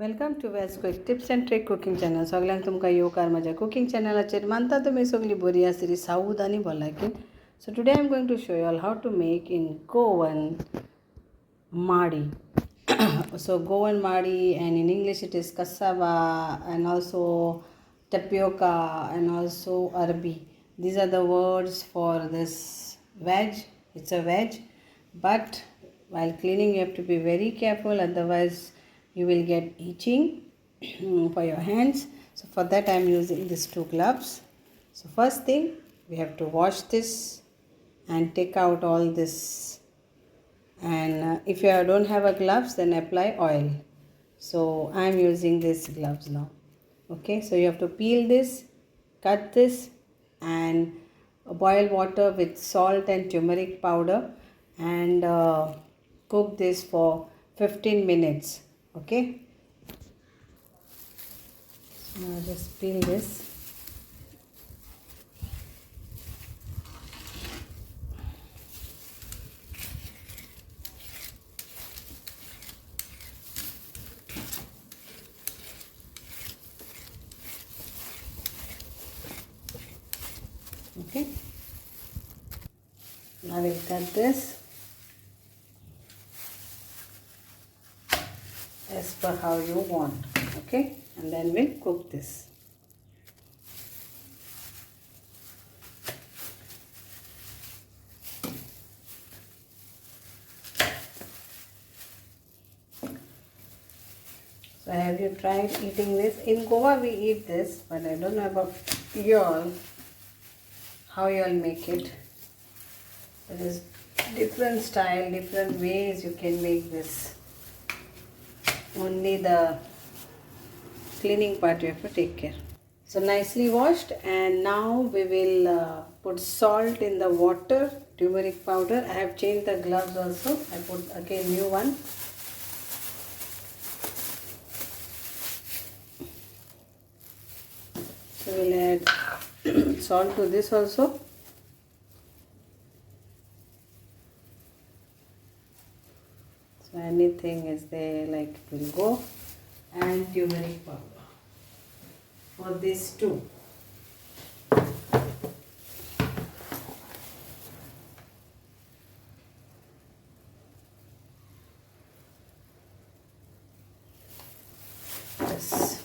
Welcome to veg quick tips and trick cooking channel. सगळ्यांक तुमकां येवकार म्हज्या कुकिंग चॅनलाचेर. मानता तुमी सगळीं बरी आसतली साऊद आनी भलायकीन. So today I am going to show you all how to make in Goan माडी. So Goan Madi, and in English it is cassava, and also tapioca, and also Arbi. These are the words for this veg. It's a veg, but while cleaning you have to be very careful, otherwise you will get itching for your hands. So for that I am using these two gloves. So first thing, we have to wash this and take out all this, and if you don't have a gloves, then apply oil. So I am using these gloves now. Okay, so you have to peel this, cut this, and boil water with salt and turmeric powder, and cook this for 15 minutes. Okay, so now just peel this. Okay, now we'll cut this as per how you want. Okay, and then we'll cook this. So have you tried eating this? In Goa we eat this, but I don't know about y'all, how you all make it. There is different style, different ways you can make this. Only the cleaning part you have to take care. So nicely washed, and now we will put salt in the water, turmeric powder. I have changed the gloves also. I put again new one. So we'll add salt to this also. So anything is there like will go, and turmeric powder for this too. Yes.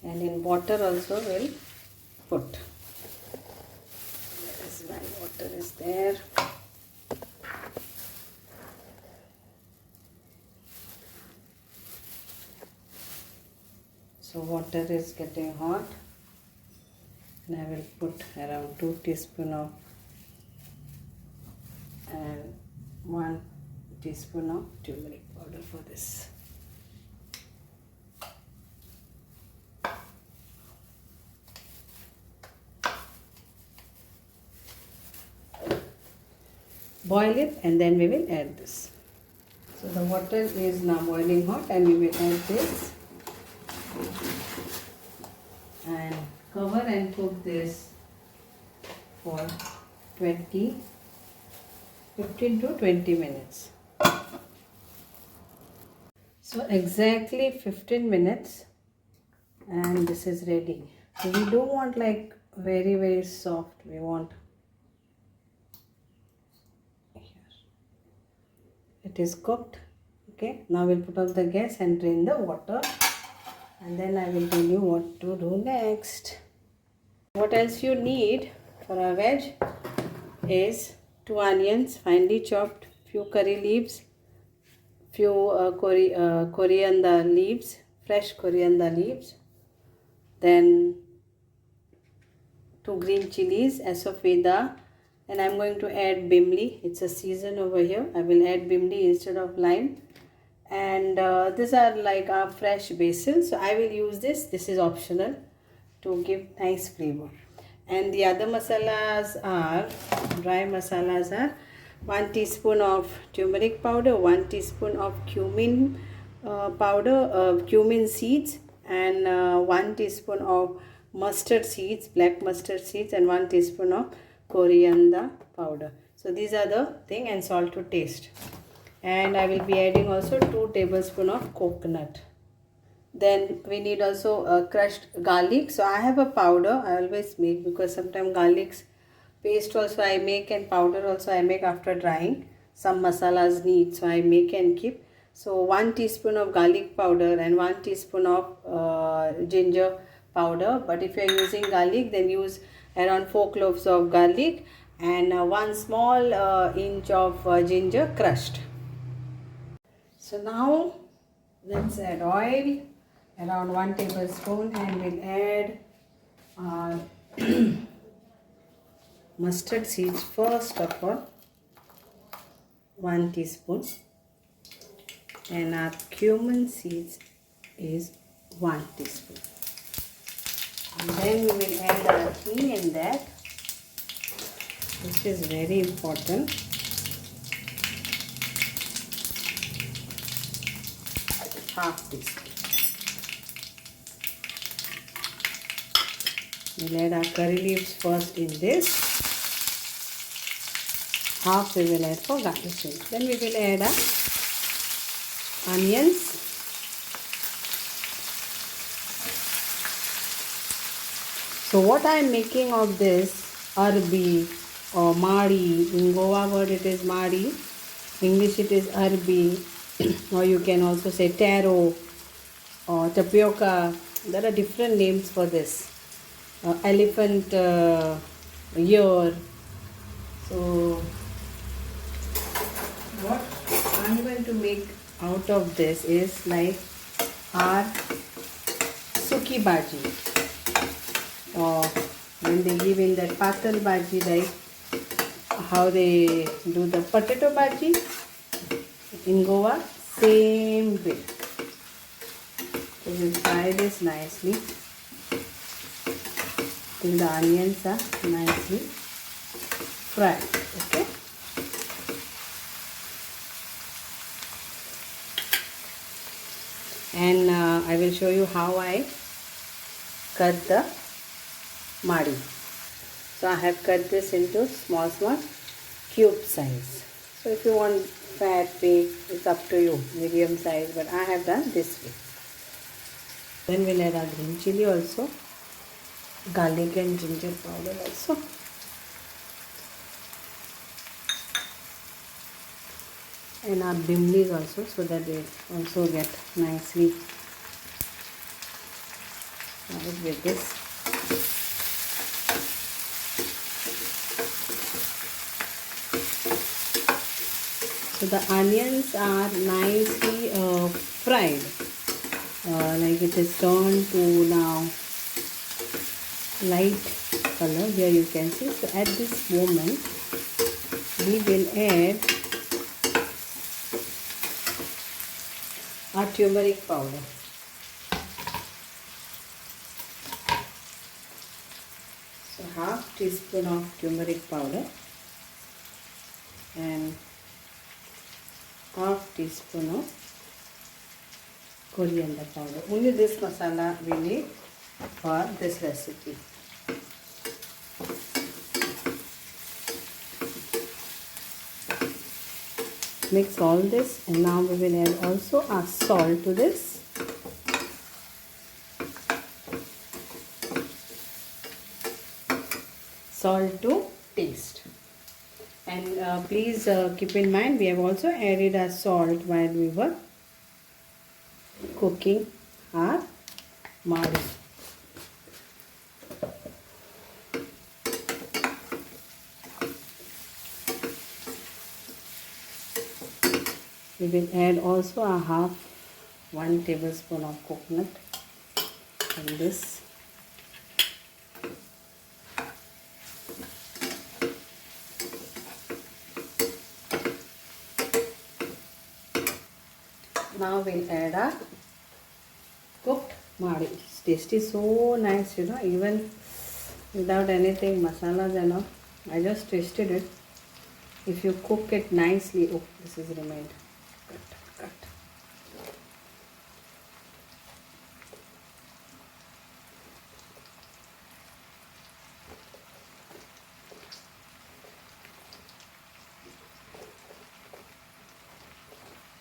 And in water also we'll put. My water is there. So water is getting hot, and I will put around 2 teaspoons of and 1 teaspoon of turmeric powder for this. Boil it, and then we will add this. So the water is now boiling hot, and we will add this and cover and cook this for 15 to 20 minutes. So exactly 15 minutes, and this is ready. So we don't want like very soft. We want it is cooked. Okay, now we'll put off the gas and drain the water, and then I will tell you what to do next. What else you need for our veg is 2 onions finely chopped, few curry leaves, few coriander leaves, fresh coriander leaves, then 2 green chilies, asafeda, and I'm going to add bimli. It's a season over here. I will add bimli instead of lime. And these are like our fresh basil. So I will use this. This is optional to give nice flavor. And the other masalas are, dry masalas are 1 teaspoon of turmeric powder, 1 teaspoon of cumin powder, cumin seeds, and 1 teaspoon of mustard seeds, black mustard seeds, and 1 teaspoon of coriander powder. So these are the thing, and salt to taste. And I will be adding also 2 tablespoons of coconut. Then we need also crushed garlic. So I have a powder I always make, because sometimes garlic's paste also I make and powder also I make after drying. Some masalas need, so I make and keep. So 1 teaspoon of garlic powder and 1 teaspoon of ginger powder. But if you are using garlic, then use around 4 cloves of garlic and 1 small inch of ginger crushed. So now let's add oil, around 1 tablespoon, and we'll add mustard seeds first of all, 1 teaspoon, and our cumin seeds is 1 teaspoon. And then we will add our ghee in that, which is very important. Half teaspoon. We'll add our curry leaves first in this. Half we will add for garnishing. Then we will add our onions. So what I am making of this Arbi or Madi, in Goa word it is Madi, English it is Arbi, or you can also say Taro or tapioca. There are different names for this. Elephant ear. So what I'm going to make out of this is like our suki Baji, or when they give in that patal Baji, like how they do the potato Baji in Goa, same way. So we'll fry this nicely till the onions are nicely fried. Okay. And I will show you how I cut the Madi. So I have cut this into small cube size. So if you want fat, big, it's up to you, medium size, but I have done this way. Then we'll add our green chili also, garlic and ginger powder also. And our bimlis also, so that they also get nicely fried with this. So the onions are nicely fried, like it is turned to now light color. Here you can see. So at this moment we will add our turmeric powder. So half teaspoon of turmeric powder and half teaspoon of coriander powder. Only this masala we need for this recipe. Mix all this, and now we will add also our salt to this. Salt to taste. And please keep in mind, we have also added our salt while we were cooking our Madi. We will add also a 1 tablespoon of coconut in this. Now we'll add our cooked Madi. It's tasty, so nice, you know, even without anything, masalas and all. I just tasted it. If you cook it nicely, oh, this is remained. Cut.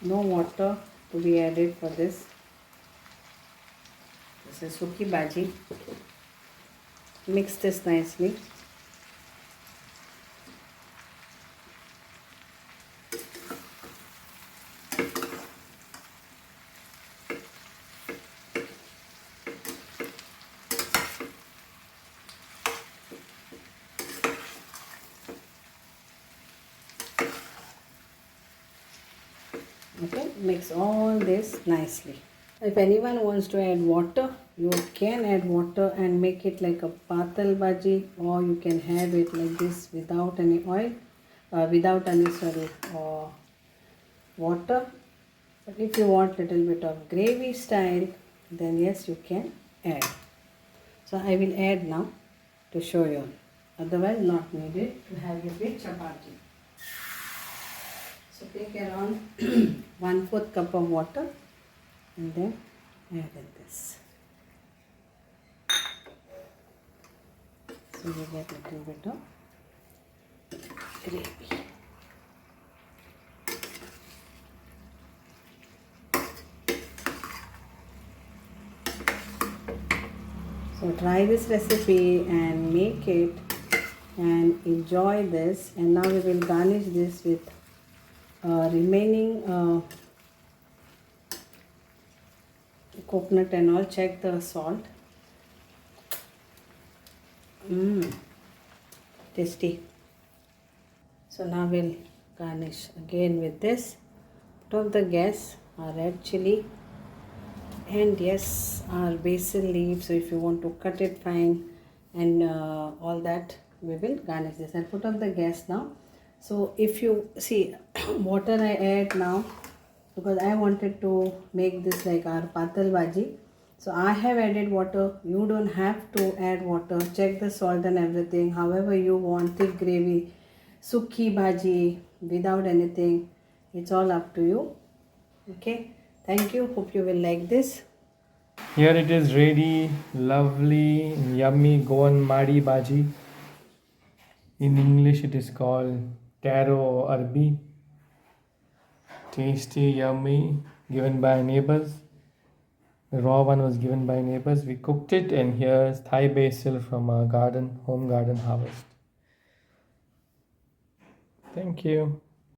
No water to be added for this. This is suki bhaji. Mix this nicely. Okay, mix all this nicely. If anyone wants to add water, you can add water and make it like a patal bhaji, or you can have it like this without any oil, without any water. But if you want little bit of gravy style, then yes, you can add. So I will add now to show you. Otherwise, not needed to have it with chapati. So take around 1/4 cup of water and then add in this. So you get a little bit of gravy. So try this recipe and make it and enjoy this. And now we will garnish this with remaining coconut and all. Check the salt. Tasty. So now we'll garnish again with this. Put off the gas, our red chili, and yes, our basil leaves. So if you want to cut it fine and all that, we will garnish this. I'll put off the gas now. So if you see water I add now, because I wanted to make this like our patal bhaji. So I have added water. You don't have to add water. Check the salt and everything. However you want, thick gravy, suki bhaji, without anything. It's all up to you. Okay. Thank you. Hope you will like this. Here it is ready. Lovely, yummy Goan Madi Bhaji. In English it is called Taro or Arbi. Tasty, yummy, given by neighbors. The raw one was given by neighbors. We cooked it, and here's Thai basil from our garden, home garden harvest. Thank you.